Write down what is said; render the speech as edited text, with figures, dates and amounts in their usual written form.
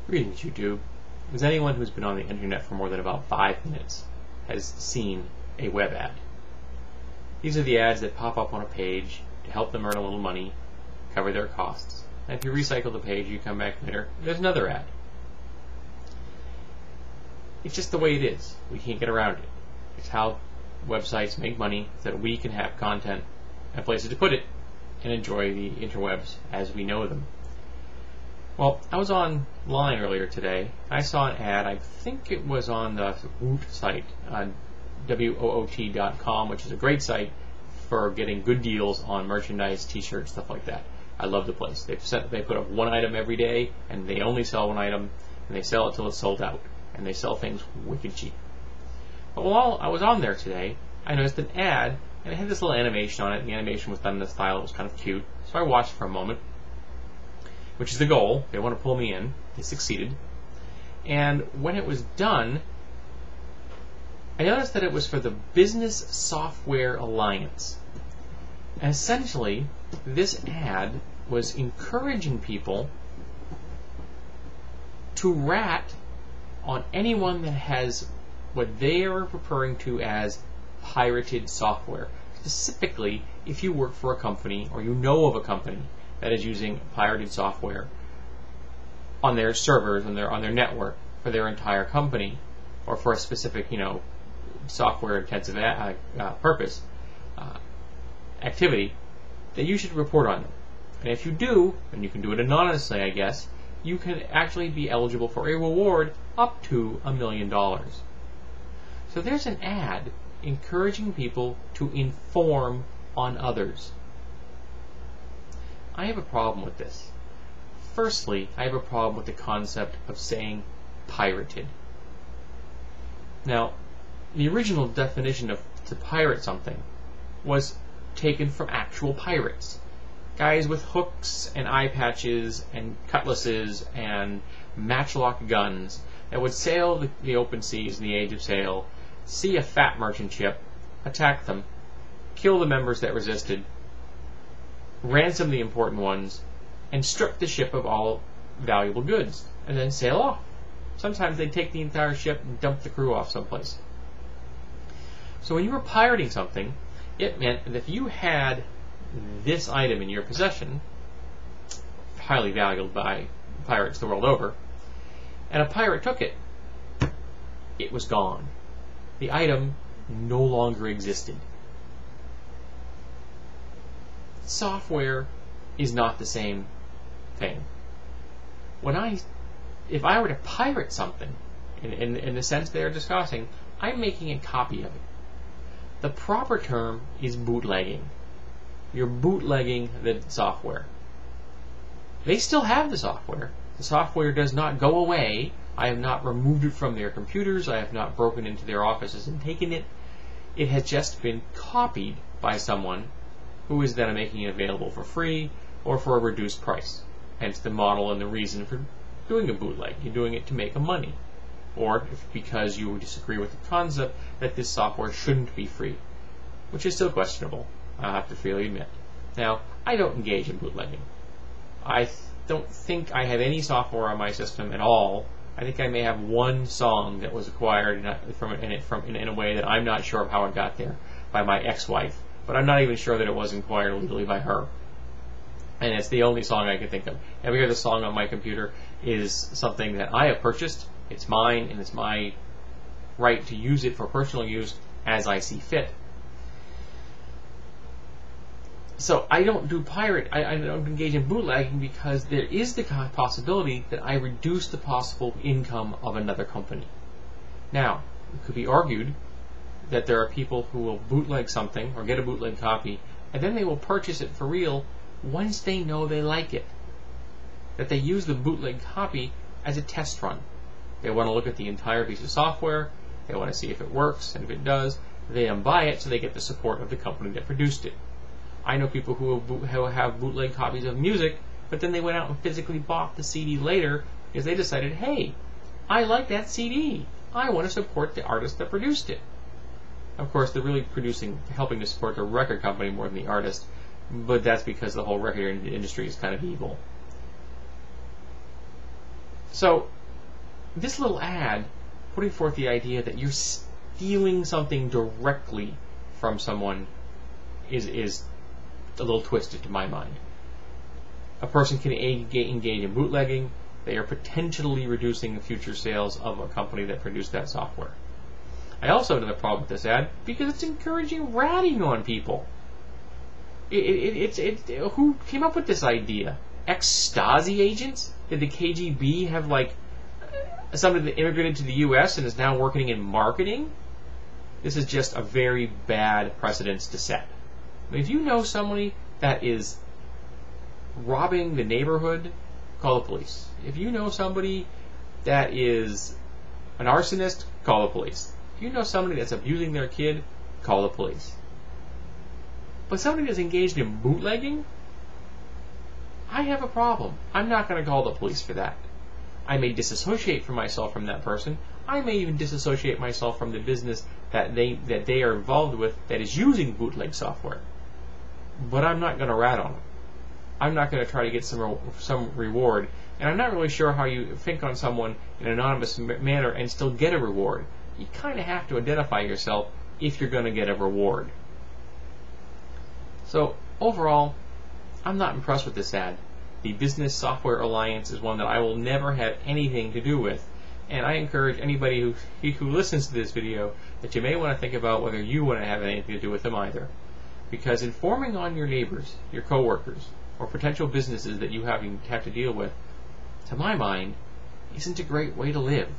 Greetings, YouTube. As anyone who's been on the internet for more than about 5 minutes has seen a web ad. These are the ads that pop up on a page to help them earn a little money, cover their costs. And if you recycle the page, you come back later, there's another ad. It's just the way it is. We can't get around it. It's how websites make money so that we can have content and places to put it and enjoy the interwebs as we know them. Well, I was online earlier today. I saw an ad, I think it was on the Woot site, woot.com, which is a great site for getting good deals on merchandise, t-shirts, stuff like that. I love the place. They put up one item every day, and they only sell one item, and they sell it till it's sold out. And they sell things wicked cheap. But while I was on there today, I noticed an ad, and it had this little animation on it. The animation was done in the style, it was kind of cute. So I watched for a moment, which is the goal. They want to pull me in. They succeeded. And when it was done, I noticed that it was for the Business Software Alliance. And essentially, this ad was encouraging people to rat on anyone that has what they are referring to as pirated software. Specifically, if you work for a company or you know of a company that is using pirated software on their servers, on their network for their entire company, or for a specific, software-intensive purpose activity, that you should report on them. And if you do, and you can do it anonymously, I guess, you can actually be eligible for a reward up to $1 million. So there's an ad encouraging people to inform on others. I have a problem with this. Firstly, I have a problem with the concept of saying pirated. Now, the original definition of to pirate something was taken from actual pirates. Guys with hooks and eye patches and cutlasses and matchlock guns that would sail the open seas in the age of sail, see a fat merchant ship, attack them, kill the members that resisted, ransom the important ones, and strip the ship of all valuable goods, and then sail off. Sometimes they'd take the entire ship and dump the crew off someplace. So when you were pirating something, it meant that if you had this item in your possession, highly valued by pirates the world over, and a pirate took it, it was gone. The item no longer existed. Software is not the same thing. If I were to pirate something, in the sense they're discussing, I'm making a copy of it. The proper term is bootlegging. You're bootlegging the software. They still have the software. The software does not go away. I have not removed it from their computers. I have not broken into their offices and taken it. It has just been copied by someone who is then making it available for free or for a reduced price. Hence the model and the reason for doing a bootleg. You're doing it to make a money. Or because you disagree with the concept that this software shouldn't be free, which is still questionable, I have to freely admit. Now, I don't engage in bootlegging. I don't think I have any software on my system at all. I think I may have one song that was acquired in a way that I'm not sure of how it got there by my ex-wife, but I'm not even sure that it was acquired legally by her. And it's the only song I can think of. Every other song on my computer is something that I have purchased. It's mine, and it's my right to use it for personal use as I see fit. So I don't do I don't engage in bootlegging because there is the possibility that I reduce the possible income of another company. Now, it could be argued that there are people who will bootleg something or get a bootleg copy, and then they will purchase it for real once they know they like it. That they use the bootleg copy as a test run. They want to look at the entire piece of software, they want to see if it works, and if it does, they then buy it so they get the support of the company that produced it. I know people who have bootleg copies of music, but then they went out and physically bought the CD later because they decided, hey, I like that CD. I want to support the artist that produced it. Of course, they're really helping to support the record company more than the artist, but that's because the whole record industry is kind of evil. So this little ad putting forth the idea that you're stealing something directly from someone is a little twisted to my mind. A person can engage in bootlegging. They are potentially reducing the future sales of a company that produced that software. I also have another problem with this ad because it's encouraging ratting on people. Who came up with this idea? Ex-Stasi agents? Did the KGB have somebody that immigrated to the U.S. and is now working in marketing? This is just a very bad precedence to set. I mean, if you know somebody that is robbing the neighborhood, call the police. If you know somebody that is an arsonist, call the police. If you know somebody that's abusing their kid, call the police. But somebody that's engaged in bootlegging, I have a problem. I'm not going to call the police for that. I may disassociate from myself from that person. I may even disassociate myself from the business that they are involved with that is using bootleg software. But I'm not going to rat on them. I'm not going to try to get some reward. And I'm not really sure how you think on someone in an anonymous manner and still get a reward. You kind of have to identify yourself if you're going to get a reward. So overall, I'm not impressed with this ad. The Business Software Alliance is one that I will never have anything to do with. And I encourage anybody who listens to this video that you may want to think about whether you want to have anything to do with them either. Because informing on your neighbors, your coworkers, or potential businesses that you have to deal with, to my mind, isn't a great way to live.